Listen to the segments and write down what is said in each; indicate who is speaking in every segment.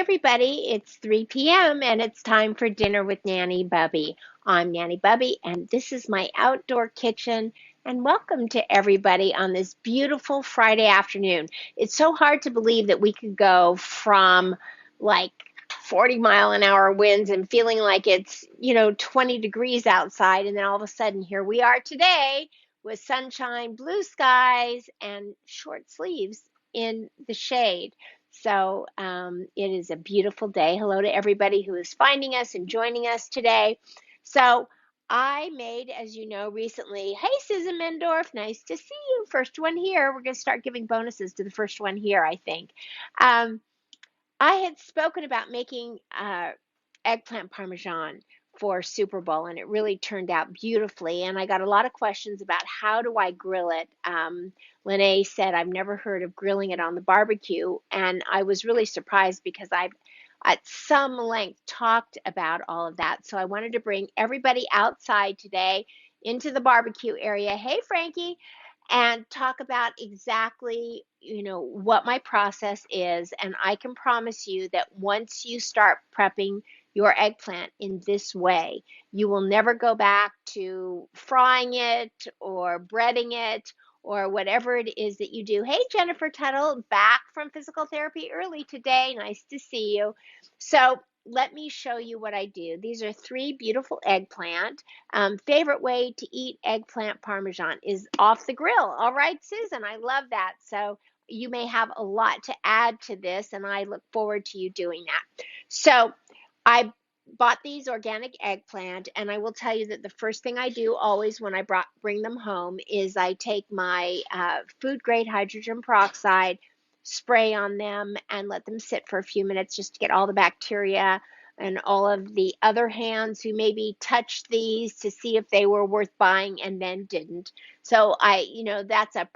Speaker 1: everybody, it's 3 p.m. and it's time for dinner with Nanny Bubby. I'm Nanny Bubby and this is my outdoor kitchen, and welcome to everybody on this beautiful Friday afternoon. It's so hard to believe that we could go from like 40-mile-an-hour winds and feeling like it's, 20 degrees outside, and then all of a sudden here we are today with sunshine, blue skies, and short sleeves in the shade. So it is a beautiful day. Hello to everybody who is finding us and joining us today. So I made, as you know, recently, hey, Susan Mendorf, nice to see you. First one here. We're going to start giving bonuses to the first one here, I think. I had spoken about making eggplant parmesan for Super Bowl, and it really turned out beautifully. And I got a lot of questions about how do I grill it. Lene said, I've never heard of grilling it on the barbecue. And I was really surprised because I've at some length talked about all of that. So I wanted to bring everybody outside today into the barbecue area. Hey, Frankie. And talk about exactly, what my process is. And I can promise you that once you start prepping your eggplant in this way, you will never go back to frying it or breading it or whatever it is that you do. Hey, Jennifer Tuttle, back from physical therapy early today. Nice to see you. So let me show you what I do. These are 3 beautiful eggplant. Favorite way to eat eggplant parmesan is off the grill. All right, Susan, I love that. So you may have a lot to add to this, and I look forward to you doing that. So I bought these organic eggplant, and I will tell you that the first thing I do always when I bring them home is I take my food grade hydrogen peroxide, spray on them, and let them sit for a few minutes just to get all the bacteria and all of the other hands who maybe touched these to see if they were worth buying and then didn't. So that's a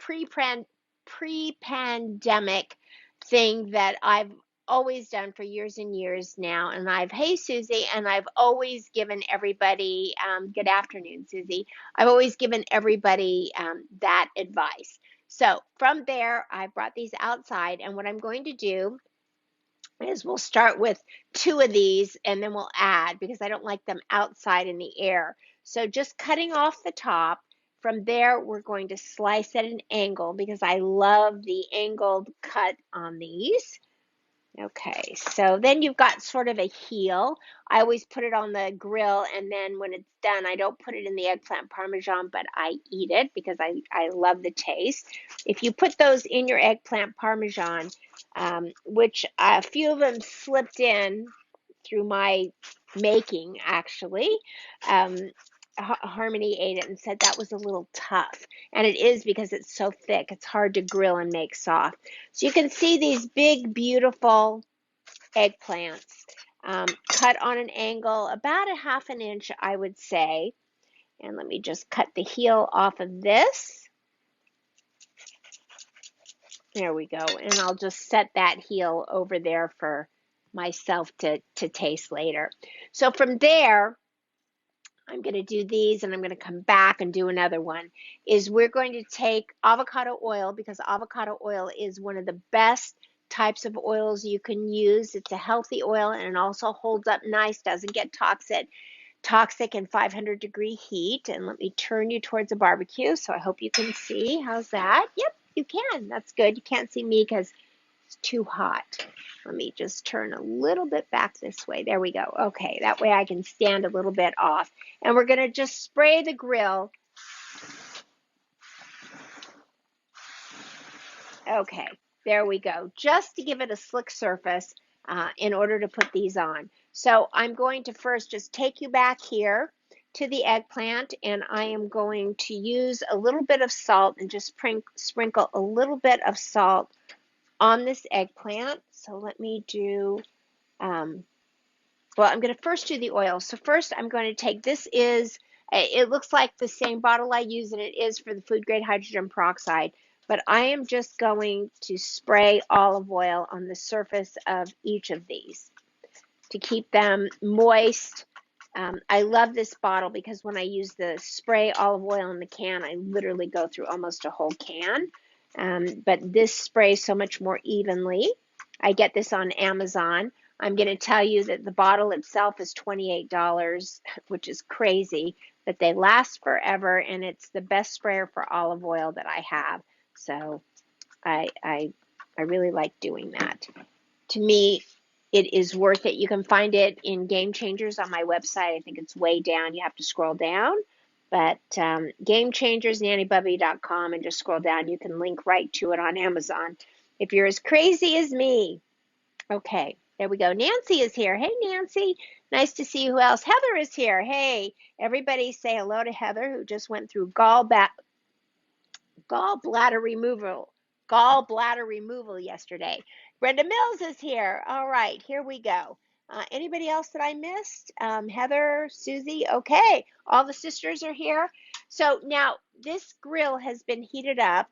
Speaker 1: pre-pandemic thing that I've always done for years and years now. And hey, Susie, and I've always given everybody, good afternoon, Susie. I've always given everybody that advice. So from there, I brought these outside, and what I'm going to do is we'll start with 2 of these, and then we'll add because I don't like them outside in the air. So just cutting off the top. From there, we're going to slice at an angle because I love the angled cut on these. Okay, so then you've got sort of a heel. I always put it on the grill, and then when it's done, I don't put it in the eggplant parmesan, but I eat it because I love the taste. If you put those in your eggplant parmesan, which a few of them slipped in through my making, actually, Harmony ate it and said that was a little tough. And it is because it's so thick. It's hard to grill and make soft. So you can see these big, beautiful eggplants cut on an angle, about a ½ inch, I would say. And let me just cut the heel off of this. There we go. And I'll just set that heel over there for myself to taste later. So from there, I'm going to do these, and I'm going to come back and do another one, is we're going to take avocado oil, because avocado oil is one of the best types of oils you can use. It's a healthy oil, and it also holds up nice, doesn't get toxic in 500-degree heat. And let me turn you towards a barbecue, so I hope you can see. How's that? Yep, you can. That's good. You can't see me because it's too hot. Let me just turn a little bit back this way. There we go. Okay, that way I can stand a little bit off. And we're going to just spray the grill. Okay, there we go. Just to give it a slick surface in order to put these on. So I'm going to first just take you back here to the eggplant, and I am going to use a little bit of salt and just sprinkle a little bit of salt on this eggplant. So let me do, I'm going to first do the oil. So first I'm going to take, it looks like the same bottle I use, and it is for the food grade hydrogen peroxide, but I am just going to spray olive oil on the surface of each of these to keep them moist. I love this bottle because when I use the spray olive oil in the can, I literally go through almost a whole can. But this sprays so much more evenly. I get this on Amazon. I'm going to tell you that the bottle itself is $28, which is crazy, but they last forever, and it's the best sprayer for olive oil that I have. So I really like doing that. To me, it is worth it. You can find it in Game Changers on my website. I think it's way down. You have to scroll down. But Game Changers, nannybubby.com, and just scroll down. You can link right to it on Amazon if you're as crazy as me. Okay, there we go. Nancy is here. Hey, Nancy. Nice to see you. Who else? Heather is here. Hey, everybody say hello to Heather, who just went through gallbladder removal yesterday. Brenda Mills is here. All right, here we go. Anybody else that I missed? Heather, Susie, okay. All the sisters are here. So now this grill has been heated up.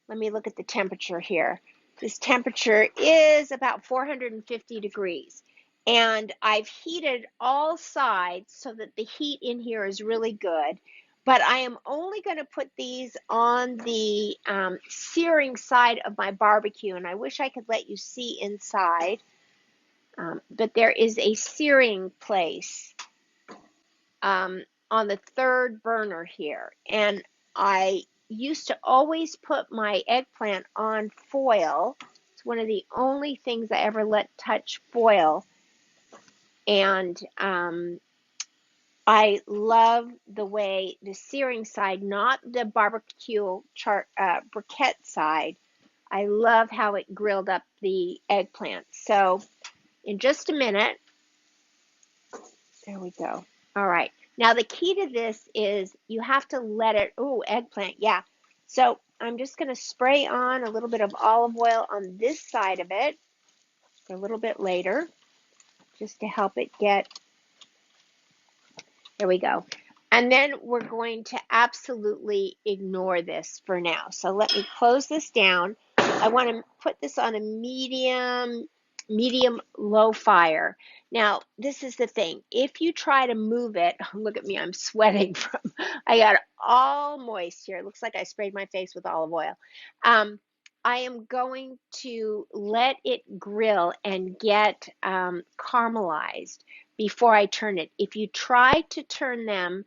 Speaker 1: Let me look at the temperature here. This temperature is about 450 degrees. And I've heated all sides so that the heat in here is really good. But I am only going to put these on the searing side of my barbecue. And I wish I could let you see inside. But there is a searing place on the third burner here. And I used to always put my eggplant on foil. It's one of the only things I ever let touch foil. And I love the way the searing side, not the barbecue briquette side. I love how it grilled up the eggplant. So in just a minute, there we go. All right. Now the key to this is you have to let it, eggplant, yeah. So I'm just going to spray on a little bit of olive oil on this side of it for a little bit later, just to help it get, there we go. And then we're going to absolutely ignore this for now. So let me close this down. I want to put this on a medium low fire. Now, this is the thing. If you try to move it, look at me, I'm sweating I got all moist here. It looks like I sprayed my face with olive oil. I am going to let it grill and get caramelized before I turn it. If you try to turn them,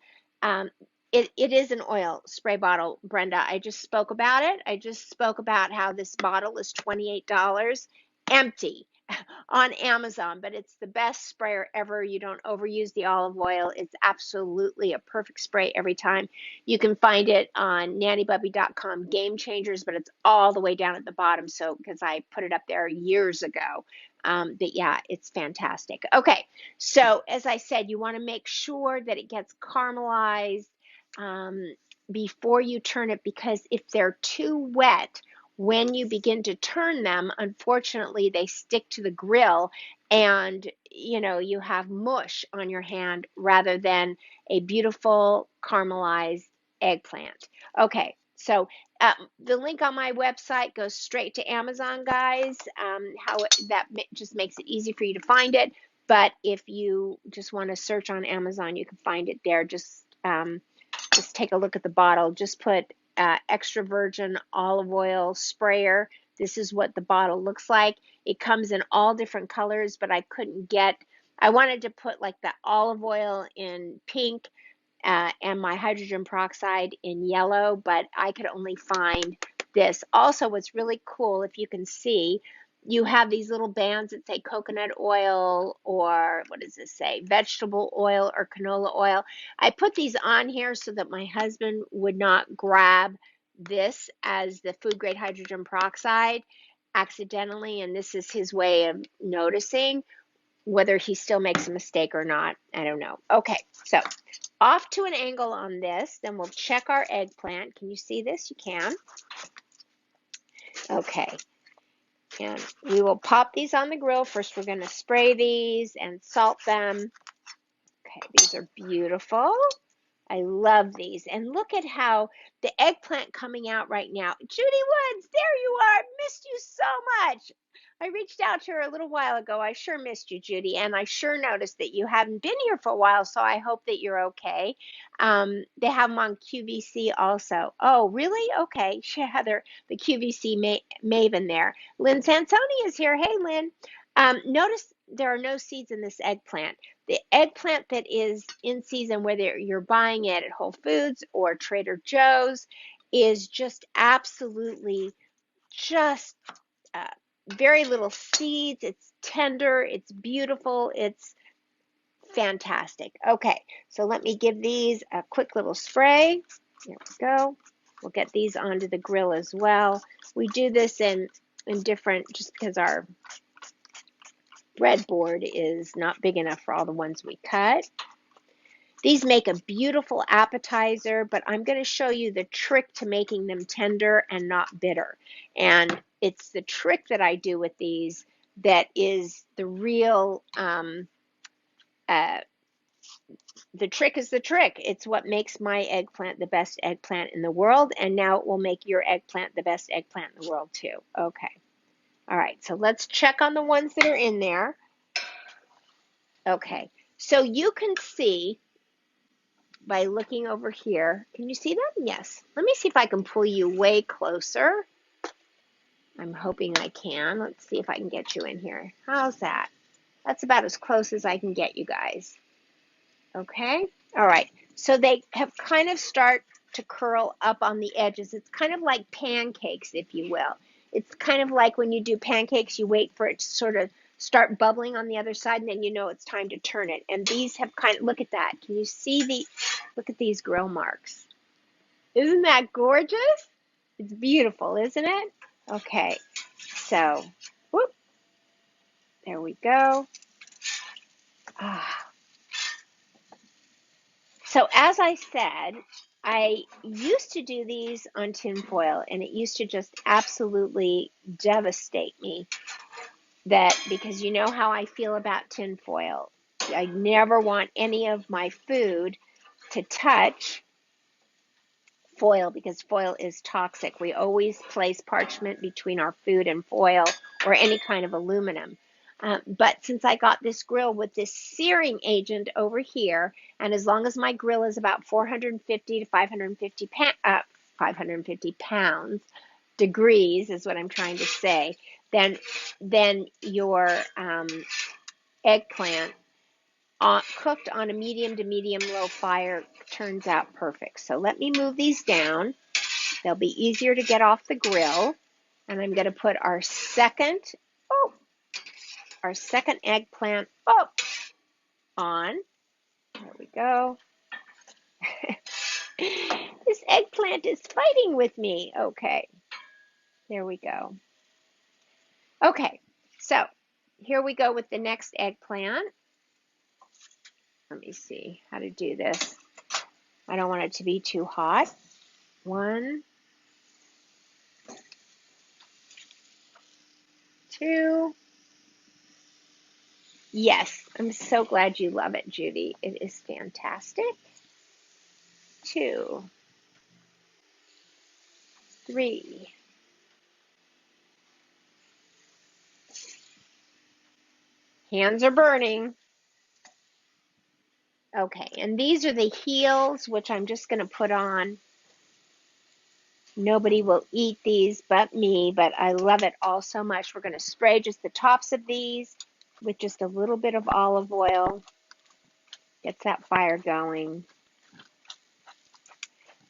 Speaker 1: it is an oil spray bottle, Brenda. I just spoke about it. I just spoke about how this bottle is $28 empty on Amazon, but it's the best sprayer ever. You don't overuse the olive oil. It's absolutely a perfect spray every time. You can find it on nannybubby.com Game Changers, but it's all the way down at the bottom. So because I put it up there years ago. But yeah, it's fantastic. Okay, so as I said, you want to make sure that it gets caramelized before you turn it, because if they're too wet, when you begin to turn them, unfortunately, they stick to the grill and, you have mush on your hand rather than a beautiful caramelized eggplant. Okay, so the link on my website goes straight to Amazon, guys. That just makes it easy for you to find it. But if you just want to search on Amazon, you can find it there. Just take a look at the bottle. Just put extra virgin olive oil sprayer. This is what the bottle looks like. It comes in all different colors, but I wanted to put like the olive oil in pink and my hydrogen peroxide in yellow, but I could only find this. Also, what's really cool, if you can see, you have these little bands that say coconut oil, or what does this say? Vegetable oil or canola oil. I put these on here so that my husband would not grab this as the food grade hydrogen peroxide accidentally, and this is his way of noticing whether he still makes a mistake or not. I don't know. Okay, so off to an angle on this, then we'll check our eggplant. Can you see this? You can. Okay. And we will pop these on the grill. First, we're going to spray these and salt them. Okay, these are beautiful. I love these. And look at how the eggplant coming out right now. Judy Woods, there you are. Missed you so much. I reached out to her a little while ago. I sure missed you, Judy, and I sure noticed that you haven't been here for a while, so I hope that you're okay. They have them on QVC also. Oh, really? Okay. Heather, the QVC maven there. Lynn Sansoni is here. Hey, Lynn. Notice there are no seeds in this eggplant. The eggplant that is in season, whether you're buying it at Whole Foods or Trader Joe's, is just absolutely just uh, very little seeds. It's tender. It's beautiful. It's fantastic. Okay, so let me give these a quick little spray. There we go. We'll get these onto the grill as well. We do this in different, just because our breadboard is not big enough for all the ones we cut. These make a beautiful appetizer, but I'm going to show you the trick to making them tender and not bitter. And it's the trick that I do with these that is the real, the trick is the trick. It's what makes my eggplant the best eggplant in the world, and now it will make your eggplant the best eggplant in the world too. Okay. All right, so let's check on the ones that are in there. Okay, so you can see by looking over here. Can you see them? Yes. Let me see if I can pull you way closer. I'm hoping I can. Let's see if I can get you in here. How's that? That's about as close as I can get you guys. Okay? All right. So they have kind of start to curl up on the edges. It's kind of like pancakes, if you will. It's kind of like when you do pancakes, you wait for it to sort of start bubbling on the other side, and then you know it's time to turn it. And these have kind of, look at that. Can you see look at these grill marks. Isn't that gorgeous? It's beautiful, isn't it? Okay, so, whoop, there we go. So as I said, I used to do these on tin foil, and it used to just absolutely devastate me. That, because you know how I feel about tin foil. I never want any of my food to touch foil, because foil is toxic. We always place parchment between our food and foil or any kind of aluminum. But since I got this grill with this searing agent over here, and as long as my grill is about 450 to 550 pounds, degrees is what I'm trying to say, then your eggplant cooked on a medium to medium low fire turns out perfect. So let me move these down. They'll be easier to get off the grill. And I'm going to put our second eggplant on. There we go. This eggplant is fighting with me. Okay, there we go. Okay, so here we go with the next eggplant. Let me see how to do this. I don't want it to be too hot. 1, 2. Yes, I'm so glad you love it, Judy. It is fantastic. 2, 3. Hands are burning. Okay, and these are the heels, which I'm just going to put on. Nobody will eat these but me, but I love it all so much. We're going to spray just the tops of these with just a little bit of olive oil. Gets that fire going.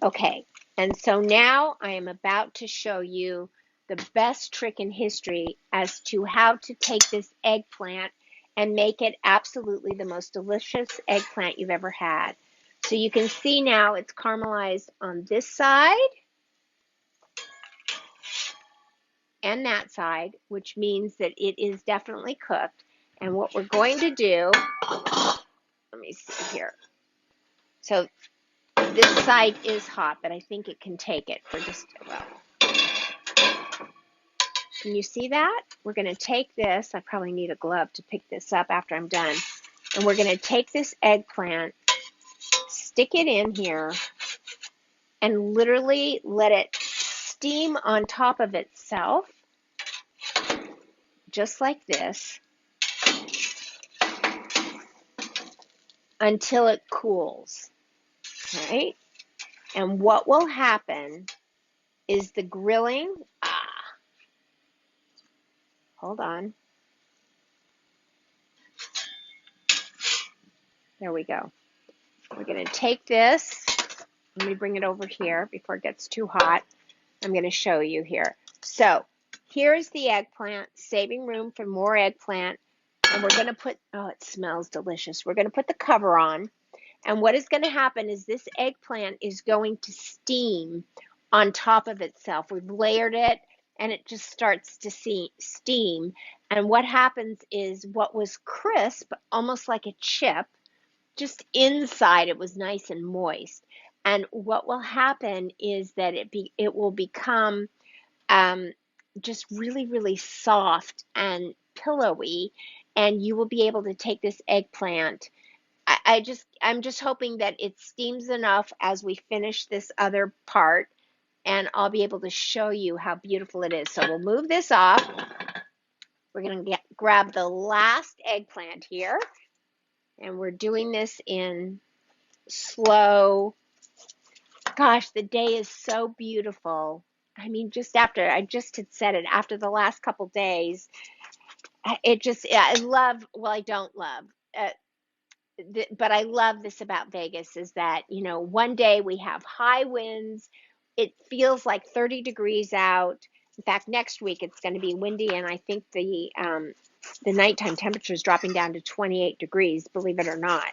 Speaker 1: Okay, and so now I am about to show you the best trick in history as to how to take this eggplant and make it absolutely the most delicious eggplant you've ever had. So you can see now it's caramelized on this side and that side, which means that it is definitely cooked. And what we're going to do, let me see here. So this side is hot, but I think it can take it for just, well, can you see that? We're going to take this. I probably need a glove to pick this up after I'm done. And we're going to take this eggplant, stick it in here, and literally let it steam on top of itself, just like this, until it cools. All right? And what will happen is the grilling, hold on. There we go. We're going to take this. Let me bring it over here before it gets too hot. I'm going to show you here. So here's the eggplant, saving room for more eggplant. And we're going to put, oh, it smells delicious. We're going to put the cover on. And what is going to happen is this eggplant is going to steam on top of itself. We've layered it and it just starts to steam. And what happens is what was crisp, almost like a chip, just inside it was nice and moist. And what will happen is that it will become just really, really soft and pillowy, and you will be able to take this eggplant. I'm just hoping that it steams enough as we finish this other part, and I'll be able to show you how beautiful it is. So we'll move this off. We're going to grab the last eggplant here, and we're doing this in slow. Gosh, the day is so beautiful. I mean, I just had said it, after the last couple days, I love, well, I don't love, but I love this about Vegas is that, one day we have high winds. It feels like 30 degrees out. In fact, next week it's going to be windy, and I think the nighttime temperature is dropping down to 28 degrees, believe it or not.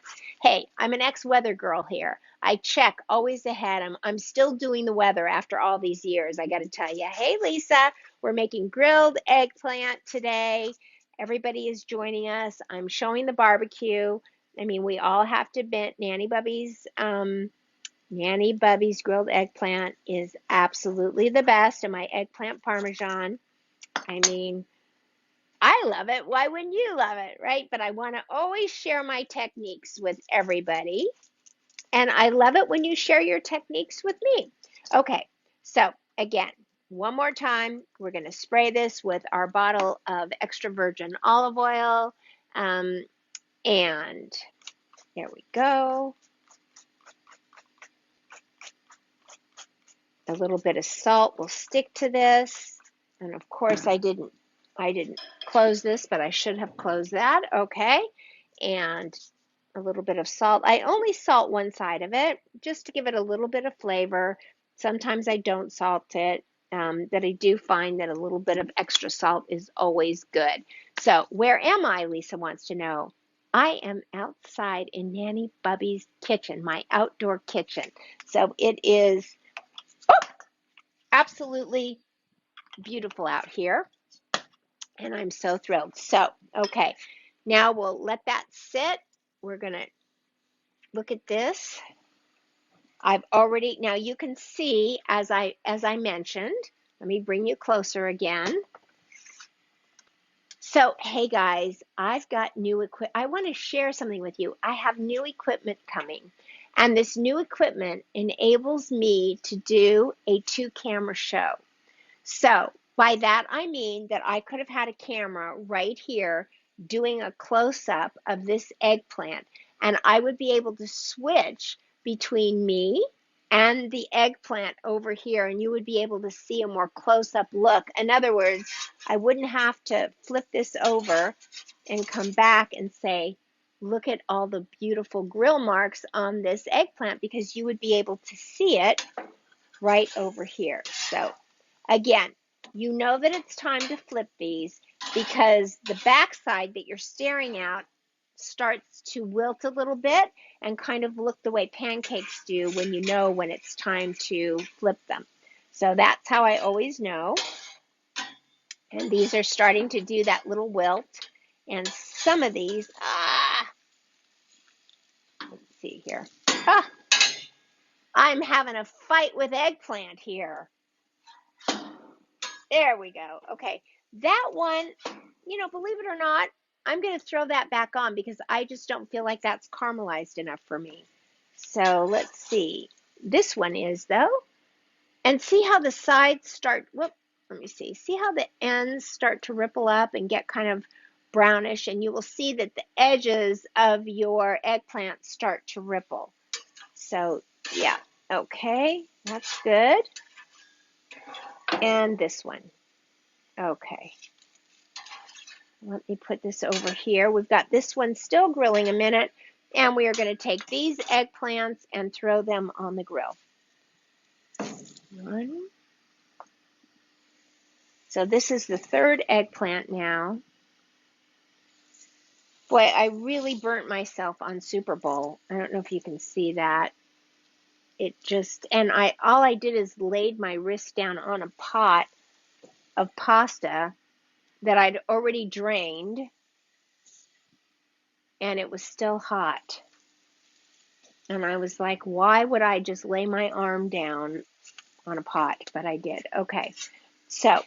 Speaker 1: Hey, I'm an ex-weather girl here. I check always ahead. I'm still doing the weather after all these years, I got to tell you. Hey, Lisa, we're making grilled eggplant today. Everybody is joining us. I'm showing the barbecue. I mean, we all have to admit, Nanny Bubby's grilled eggplant is absolutely the best, and my eggplant parmesan. I mean, I love it. Why wouldn't you love it, right? But I want to always share my techniques with everybody. And I love it when you share your techniques with me. Okay, so again, one more time, we're going to spray this with our bottle of extra virgin olive oil. And there we go. A little bit of salt will stick to this. And of course, I didn't close this, but I should have closed that. Okay. And a little bit of salt. I only salt one side of it just to give it a little bit of flavor. Sometimes I don't salt it, but I do find that a little bit of extra salt is always good. So where am I, Lisa wants to know. I am outside in Nanny Bubby's kitchen, my outdoor kitchen. So it is absolutely beautiful out here, and I'm so thrilled. So, okay, now we'll let that sit. We're going to look at this. Now you can see, as I mentioned, let me bring you closer again. So, hey guys, I've got new equipment. I want to share something with you. I have new equipment coming, and this new equipment enables me to do a 2-camera show. So by that, I mean that I could have had a camera right here doing a close-up of this eggplant, and I would be able to switch between me and the eggplant over here, and you would be able to see a more close-up look. In other words, I wouldn't have to flip this over and come back and say, look at all the beautiful grill marks on this eggplant, because you would be able to see it right over here. So again, you know that it's time to flip these because the backside that you're staring at starts to wilt a little bit and kind of look the way pancakes do when you know when it's time to flip them. So that's how I always know. And these are starting to do that little wilt. And some of these, let's see here. I'm having a fight with eggplant here. There we go. Okay, that one, believe it or not, I'm going to throw that back on because I just don't feel like that's caramelized enough for me. So let's see. This one is, though. And see how the sides start, let me see. See how the ends start to ripple up and get kind of brownish, and you will see that the edges of your eggplant start to ripple. So, yeah, okay, that's good. And this one. Okay. Let me put this over here. We've got this one still grilling a minute. And we are going to take these eggplants and throw them on the grill. One. So this is the third eggplant now. Boy, I really burnt myself on Super Bowl. I don't know if you can see that. It just, and all I did is laid my wrist down on a pot of pasta that I'd already drained, and it was still hot. And I was like, why would I just lay my arm down on a pot? But I did. Okay, so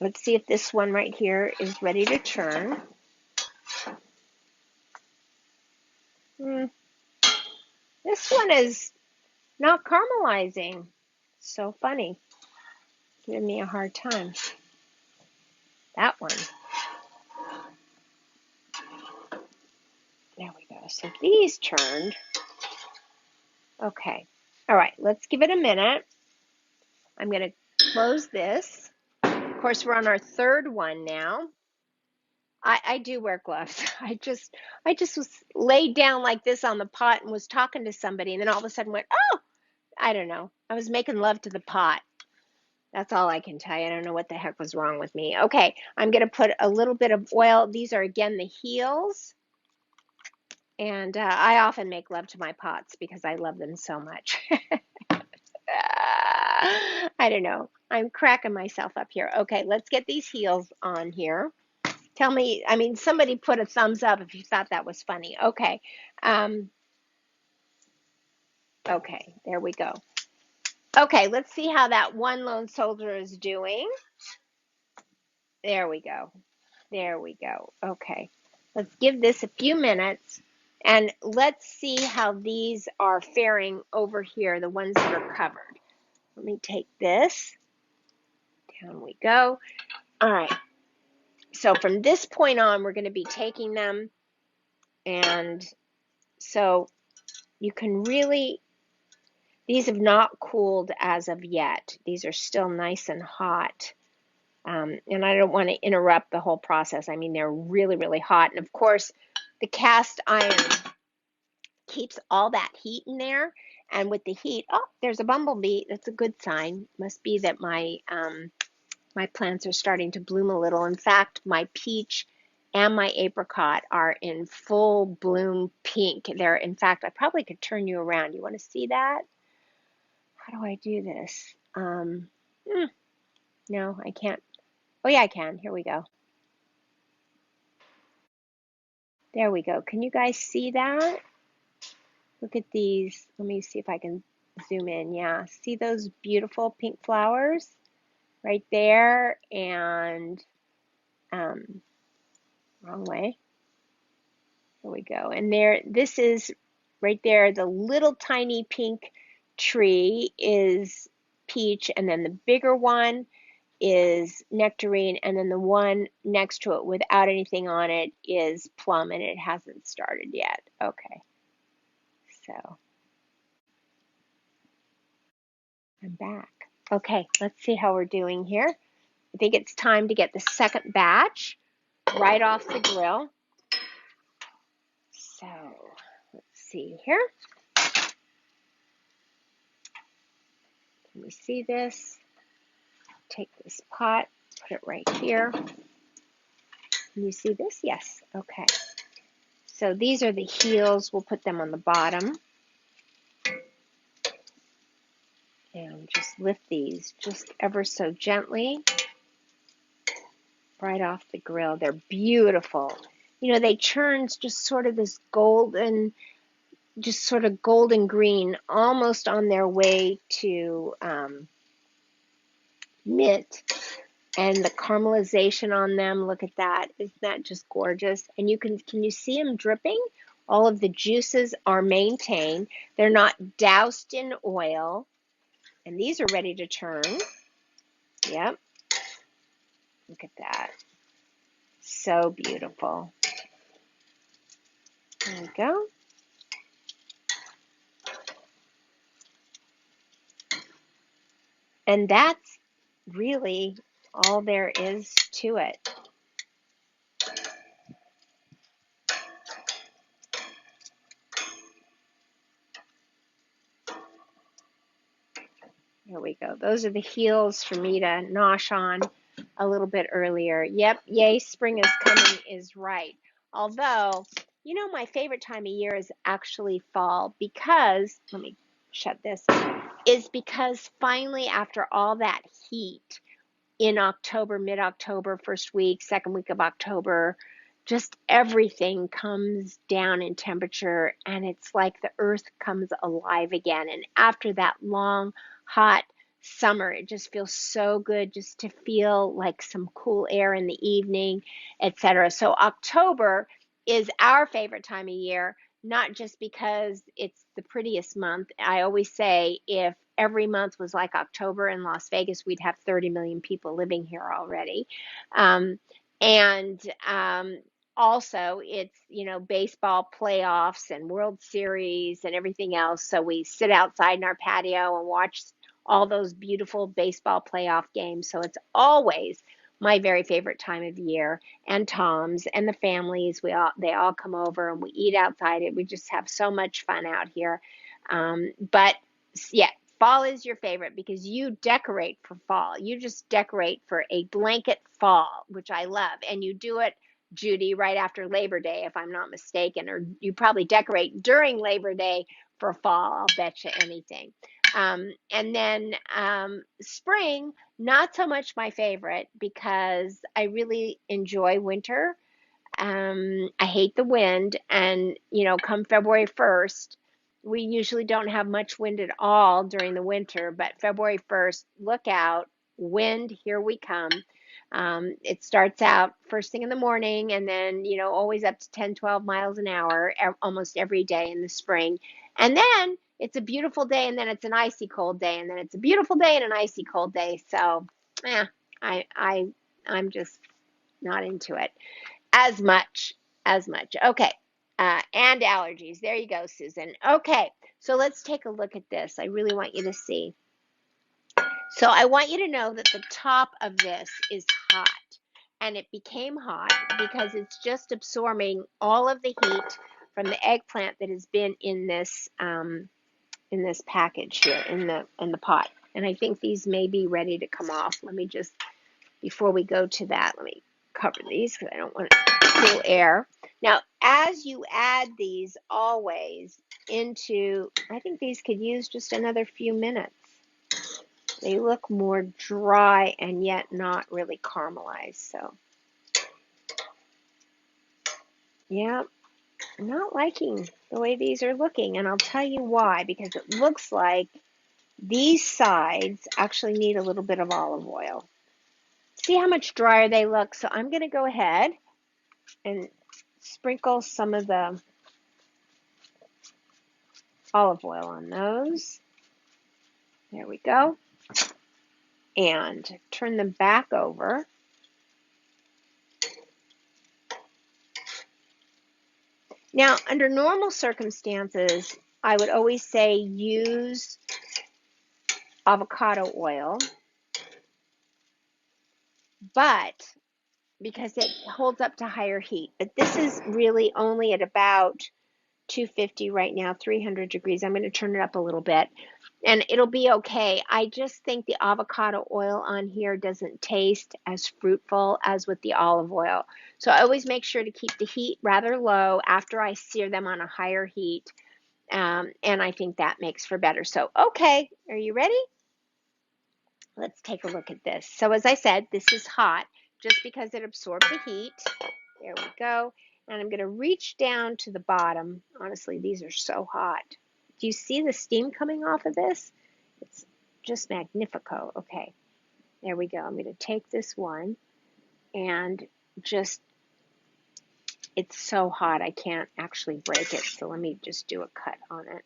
Speaker 1: let's see if this one right here is ready to turn. This one is not caramelizing. So funny. Giving me a hard time. That one. There we go. So these turned. Okay. All right. Let's give it a minute. I'm going to close this. Of course, we're on our third one now. I do wear gloves. I just was laid down like this on the pot and was talking to somebody, and then all of a sudden went, oh, I don't know. I was making love to the pot. That's all I can tell you. I don't know what the heck was wrong with me. Okay, I'm going to put a little bit of oil. These are, again, the heels. And I often make love to my pots because I love them so much. I don't know. I'm cracking myself up here. Okay, let's get these heels on here. Tell me, I mean, somebody put a thumbs up if you thought that was funny. Okay. Okay, there we go. Okay, let's see how that one lone soldier is doing. There we go. There we go. Okay, let's give this a few minutes and let's see how these are faring over here, the ones that are covered. Let me take this. Down we go. All right. So from this point on, we're going to be taking them, and so you can really, these have not cooled as of yet. These are still nice and hot. And I don't want to interrupt the whole process. I mean, they're really, really hot. And of course, the cast iron keeps all that heat in there. And with the heat, oh, there's a bumblebee. That's a good sign. Must be that my plants are starting to bloom a little. In fact, my peach and my apricot are in full bloom pink. They're, in fact, I probably could turn you around. You want to see that? How do I do this? No, I can't. Oh, yeah, I can. Here we go. There we go. Can you guys see that? Look at these. Let me see if I can zoom in. Yeah, see those beautiful pink flowers right there? And wrong way. Here we go. And there, this is right there, the little tiny pink tree is peach, and then the bigger one is nectarine, and then the one next to it without anything on it is plum, and it hasn't started yet. Okay, so I'm back. Okay, let's see how we're doing here. I think it's time to get the second batch right off the grill. So let's see here. Can we see this? Take this pot, put it right here. Can you see this? Yes. Okay. So these are the heels. We'll put them on the bottom. And just lift these just ever so gently right off the grill. They're beautiful. You know, they turn just sort of this golden, just sort of golden green, almost on their way to mint. And the caramelization on them, look at that. Isn't that just gorgeous? And can you see them dripping? All of the juices are maintained. They're not doused in oil. And these are ready to turn. Yep. Look at that. So beautiful. There we go. And that's really all there is to it. There we go. Those are the heels for me to nosh on a little bit earlier. Yep, yay, spring is coming is right. Although, my favorite time of year is actually fall because, let me shut this, is because finally after all that heat in October, mid-October, first week, second week of October, just everything comes down in temperature and it's like the earth comes alive again. And after that long, hot summer, it just feels so good just to feel like some cool air in the evening, etc. So October is our favorite time of year, not just because it's the prettiest month. I always say if every month was like October in Las Vegas, we'd have 30 million people living here already. And Also, it's, baseball playoffs and World Series and everything else. So we sit outside in our patio and watch all those beautiful baseball playoff games. So it's always my very favorite time of year. And Tom's and the families, they all come over and we eat outside. We just have so much fun out here. But yeah, fall is your favorite because you decorate for fall. You just decorate for a blanket fall, which I love. And you do it, Judy, right after Labor Day, if I'm not mistaken, or you probably decorate during Labor Day for fall. I'll bet you anything. And then spring, not so much my favorite because I really enjoy winter. I hate the wind, and come February 1st, we usually don't have much wind at all during the winter, but February 1st, look out, wind, here we come. It starts out first thing in the morning and then, always up to 10, 12 miles an hour almost every day in the spring. And then it's a beautiful day and then it's an icy cold day and then it's a beautiful day and an icy cold day. So, yeah, I, I, I'm just not into it as much. Okay. And allergies. There you go, Susan. Okay. So let's take a look at this. I really want you to see. So I want you to know that the top of this is hot. And it became hot because it's just absorbing all of the heat from the eggplant that has been in this package here in the pot. And I think these may be ready to come off. Let me just, before we go to that, let me cover these because I don't want cool air. Now, as you add these always into, I think these could use just another few minutes. They look more dry and yet not really caramelized. So, yeah, I'm not liking the way these are looking. And I'll tell you why, because it looks like these sides actually need a little bit of olive oil. See how much drier they look? So I'm going to go ahead and sprinkle some of the olive oil on those. There we go. And turn them back over. Now, under normal circumstances, I would always say use avocado oil, but because it holds up to higher heat. But this is really only at about 250 right now, 300 degrees. I'm going to turn it up a little bit and it'll be okay. I just think the avocado oil on here doesn't taste as fruitful as with the olive oil. So I always make sure to keep the heat rather low after I sear them on a higher heat. And I think that makes for better. So, okay, are you ready? Let's take a look at this. So as I said, this is hot just because it absorbed the heat. There we go. And I'm going to reach down to the bottom. Honestly, these are so hot. Do you see the steam coming off of this? It's just magnifico. Okay, there we go. I'm going to take this one and just, it's so hot I can't actually break it. So let me just do a cut on it.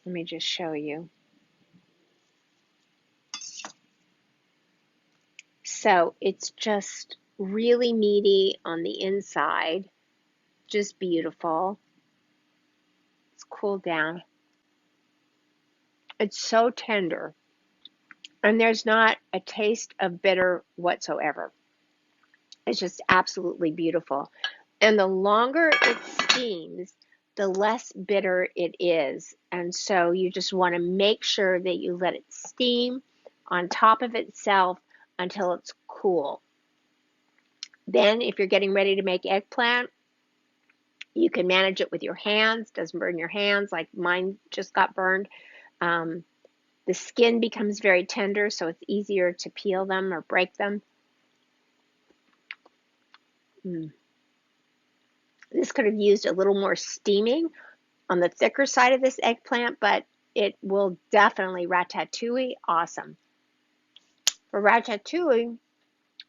Speaker 1: Let me just show you. So it's just really meaty on the inside, just beautiful. It's cooled down. It's so tender, and there's not a taste of bitter whatsoever. It's just absolutely beautiful. And the longer it steams, the less bitter it is. And so you just want to make sure that you let it steam on top of itself until it's cool. Then if you're getting ready to make eggplant, you can manage it with your hands. Doesn't burn your hands like mine just got burned. Um, the skin becomes very tender, so it's easier to peel them or break them. This could have used a little more steaming on the thicker side of this eggplant, but it will definitely ratatouille awesome. For ratatouille,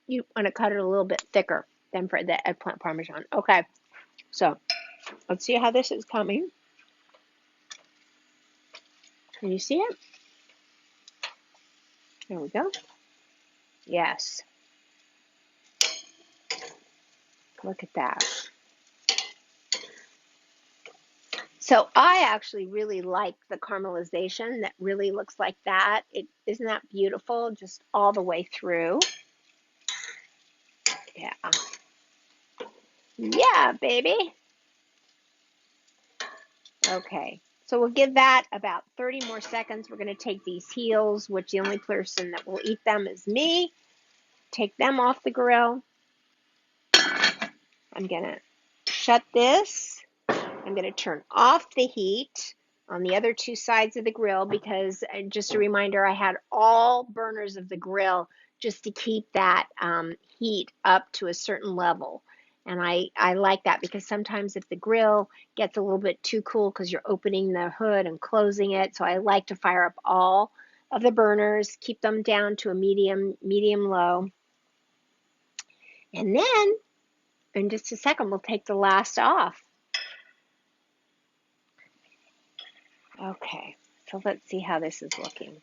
Speaker 1: you want to cut it a little bit thicker than for the eggplant parmesan. Okay, so let's see how this is coming. Can you see it? There we go. Yes. Look at that. So I actually really like the caramelization that really looks like that. Isn't that beautiful? Just all the way through. Yeah. Yeah, baby. Okay. So we'll give that about 30 more seconds. We're going to take these heels, which the only person that will eat them is me. Take them off the grill. I'm going to shut this. I'm going to turn off the heat on the other two sides of the grill because just a reminder, I had all burners of the grill just to keep that heat up to a certain level. And I like that because sometimes if the grill gets a little bit too cool because you're opening the hood and closing it, so I like to fire up all of the burners, keep them down to a medium low. And then in just a second, we'll take the last off. Okay, so let's see how this is looking.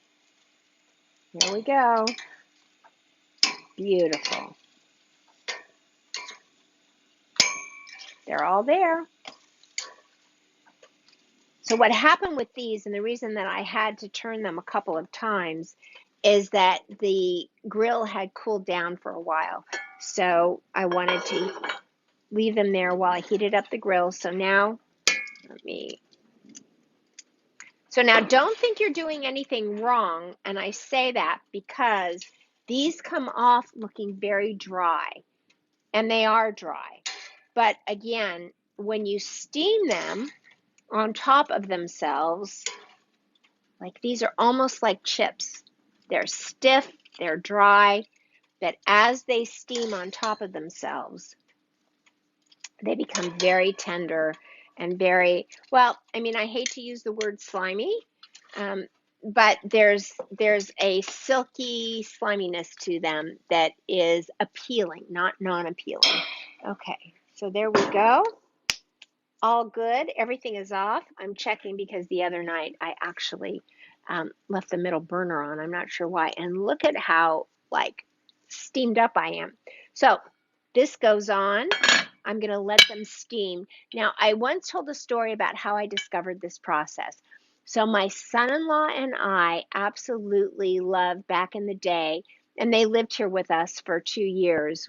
Speaker 1: Here we go. Beautiful. They're all there. So what happened with these, and the reason that I had to turn them a couple of times, is that the grill had cooled down for a while. So I wanted to leave them there while I heated up the grill. So now, don't think you're doing anything wrong. And I say that because these come off looking very dry. And they are dry. But again, when you steam them on top of themselves, like these are almost like chips. They're stiff, they're dry, but as they steam on top of themselves, they become very tender and very, well, I mean, I hate to use the word slimy, but there's a silky sliminess to them that is appealing, not non-appealing. Okay, so there we go. All good. Everything is off. I'm checking because the other night I actually left the middle burner on. I'm not sure why. And look at how like steamed up I am. So this goes on. I'm going to let them steam. Now, I once told a story about how I discovered this process. So my son-in-law and I absolutely loved back in the day, and they lived here with us for 2 years,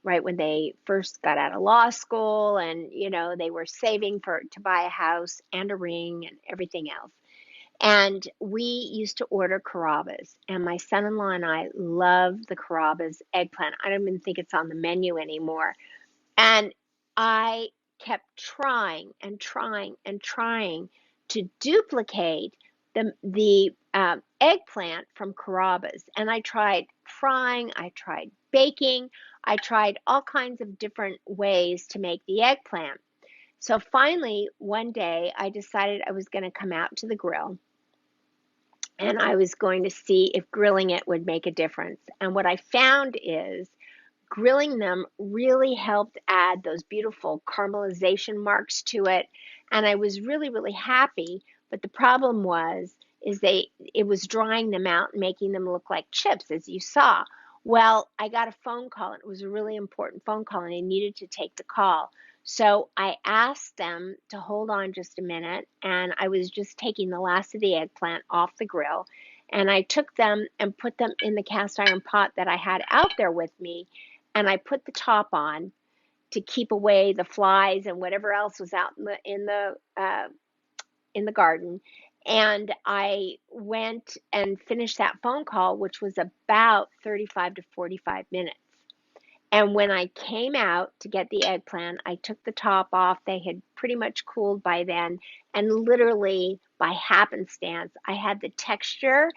Speaker 1: right when they first got out of law school, and they were saving to buy a house and a ring and everything else. And we used to order Carrabba's, and my son-in-law and I love the Carrabba's eggplant. I don't even think it's on the menu anymore. And I kept trying and trying and trying to duplicate the eggplant from Carrabba's. And I tried frying, I tried baking, I tried all kinds of different ways to make the eggplant. So finally, one day, I decided I was going to come out to the grill and I was going to see if grilling it would make a difference. And what I found is grilling them really helped add those beautiful caramelization marks to it. And I was really, really happy. But the problem it was drying them out and making them look like chips, as you saw. Well, I got a phone call. It was a really important phone call, and I needed to take the call. So I asked them to hold on just a minute, and I was just taking the last of the eggplant off the grill, and I took them and put them in the cast iron pot that I had out there with me, and I put the top on, to keep away the flies and whatever else was out in the garden. And I went and finished that phone call, which was about 35 to 45 minutes. And when I came out to get the eggplant, I took the top off. They had pretty much cooled by then. And literally by happenstance, I had the texture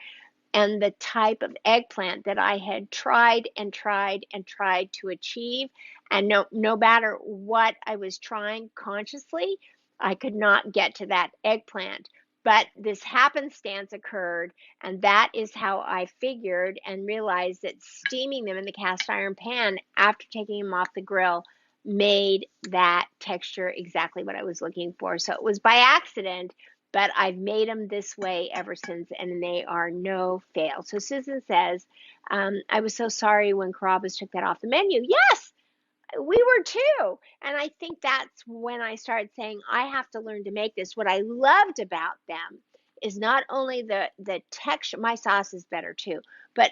Speaker 1: and the type of eggplant that I had tried and tried and tried to achieve. And no matter what I was trying consciously, I could not get to that eggplant. But this happenstance occurred, and that is how I figured and realized that steaming them in the cast iron pan after taking them off the grill made that texture exactly what I was looking for. So it was by accident, but I've made them this way ever since, and they are no fail. So Susan says, I was so sorry when Carrabba's took that off the menu. Yes, we were too. And I think that's when I started saying, I have to learn to make this. What I loved about them is not only the texture, my sauce is better too, but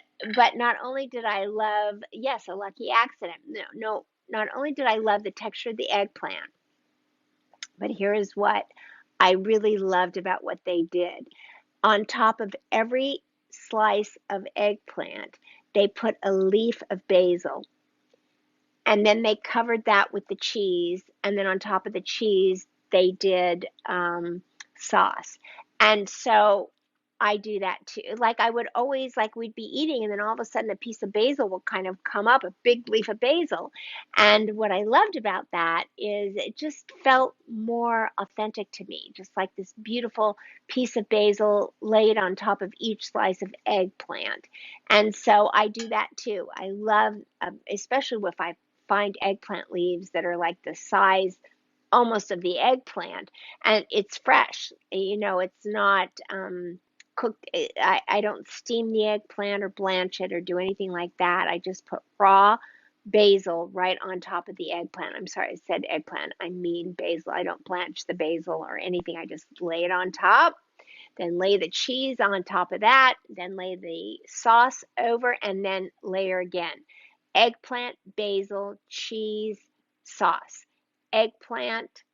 Speaker 1: not only did I love, yes, a lucky accident. No, not only did I love the texture of the eggplant, but here is what I really loved about what they did. On top of every slice of eggplant, they put a leaf of basil. And then they covered that with the cheese. And then on top of the cheese, they did sauce. And so I do that too. Like I would always, like we'd be eating, and then all of a sudden a piece of basil will kind of come up, a big leaf of basil. And what I loved about that is it just felt more authentic to me, just like this beautiful piece of basil laid on top of each slice of eggplant. And so I do that too. I love, especially if I find eggplant leaves that are like the size almost of the eggplant, and it's fresh. It's not cooked. I don't steam the eggplant or blanch it or do anything like that. I just put raw basil right on top of the eggplant. I'm sorry, I said eggplant. I mean basil. I don't blanch the basil or anything. I just lay it on top, then lay the cheese on top of that, then lay the sauce over, and then layer again. Eggplant, basil, cheese, sauce. Eggplant,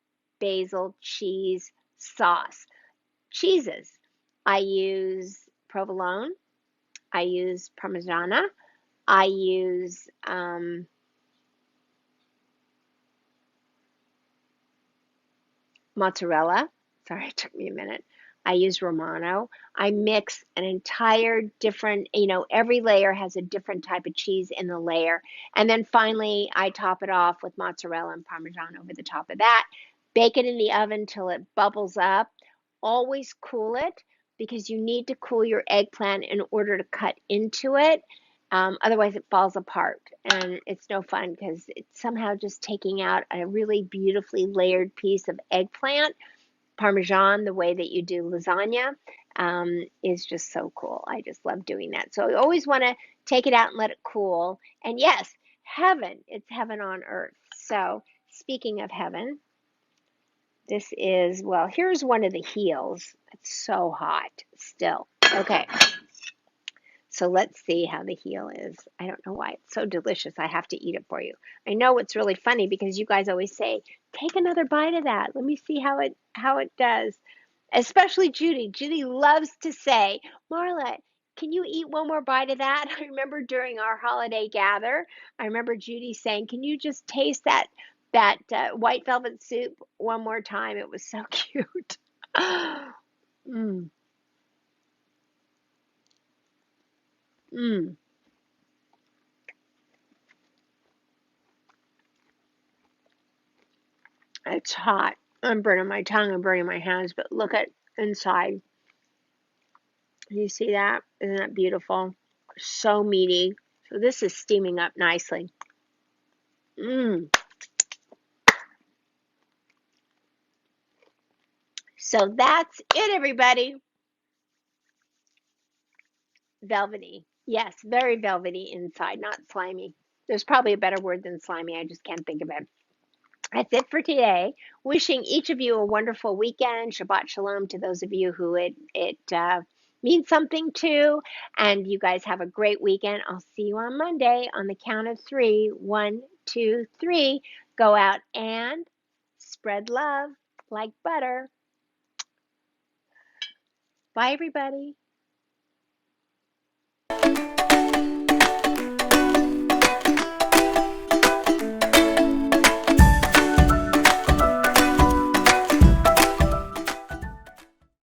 Speaker 1: basil, cheese, sauce. Cheeses. I use provolone. I use parmigiana. I use mozzarella. Sorry, it took me a minute. I use Romano. I mix an entire different, every layer has a different type of cheese in the layer. And then finally, I top it off with mozzarella and Parmesan over the top of that. Bake it in the oven till it bubbles up. Always cool it because you need to cool your eggplant in order to cut into it. Otherwise, it falls apart and it's no fun because it's somehow just taking out a really beautifully layered piece of eggplant. Parmesan, the way that you do lasagna, is just so cool. I just love doing that. So I always want to take it out and let it cool. And yes, heaven, it's heaven on earth. So speaking of heaven, this is, well, here's one of the heels. It's so hot still. Okay. So let's see how the heel is. I don't know why it's so delicious. I have to eat it for you. I know it's really funny because you guys always say, take another bite of that. Let me see how it does. Especially Judy. Judy loves to say, Marla, can you eat one more bite of that? I remember during our holiday gather, I remember Judy saying, can you just taste that white velvet soup one more time? It was so cute. mm. Mm. It's hot. I'm burning my tongue, I'm burning my hands, but look at inside. You see that? Isn't that beautiful? So meaty. So this is steaming up nicely. Mmm. So that's it, everybody. Velvety. Yes, very velvety inside, not slimy. There's probably a better word than slimy. I just can't think of it. That's it for today. Wishing each of you a wonderful weekend. Shabbat shalom to those of you who it means something to. And you guys have a great weekend. I'll see you on Monday on the count of three. 1, 2, 3. Go out and spread love like butter. Bye, everybody.